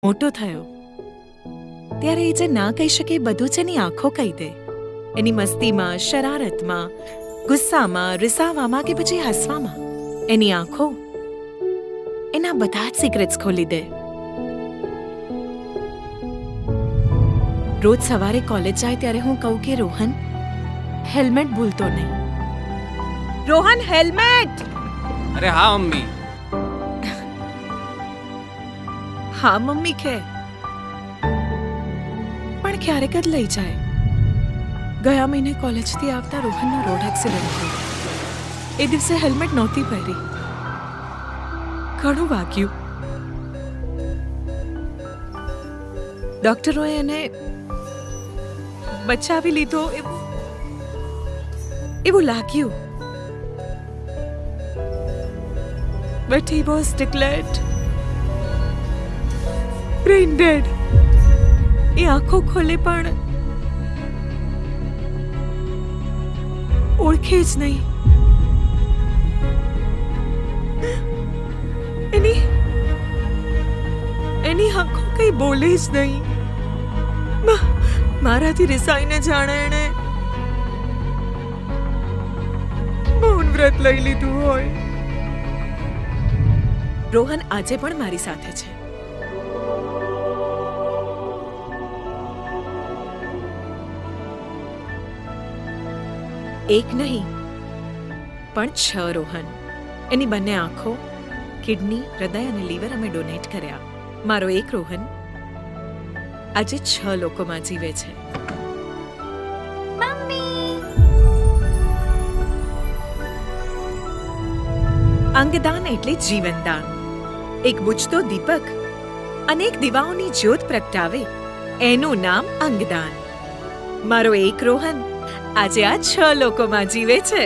મોટો થયો ત્યારે એ જે ના કહી શકે એ બધું જ એની આંખો કહી દે. એની મસ્તીમાં, શરારતમાં, ગુસ્સામાં, રિસાવામાં કે પછી હસવામાં એની આંખો એના બધા જ સિક્રેટ્સ ખોલી દે. રોજ સવારે કોલેજ જાય ત્યારે હું કહું કે રોહન, હેલ્મેટ ભૂલતો નહીં. રોહન, હેલ્મેટ! અરે હા મમ્મી. હા મમ્મી કે પણ ક્યારેક જ લઈ જાય. ગયા મહિને કોલેજથી આવતા રોહનનો રોડ એક્સિડન્ટ થયો. એ દિવસે હેલ્મેટ નહોતી પહેરી. ઘણું વાગ્યું. ડોક્ટરોએ એને બચાવી લીધો એવું લાગ્યું. But he was declared brain dead. એ આંખો ખોલે પણ ઓળખે જ નહીં. એની આંખો કઈ બોલે જ નહીં. મારાથી રિસાઈને જાણે એણે મૌન વ્રત લઈ લીધું હોય. રોહન આજે પણ મારી સાથે છે. એક નહીં પણ 6 રોહન. એની બંને આંખો, કિડની, હૃદય અને લીવર અમે ડોનેટ કર્યા. મારો એક રોહન આજે 6 લોકોમાં જીવે છે. અંગદાન એટલે જીવનદાન. એક બુજતો દીપક અનેક દીવાઓની જ્યોત પ્રગટાવે, એનું નામ અંગદાન. મારો એક રોહન આજે આ 6 લોકોમાં જીવે છે.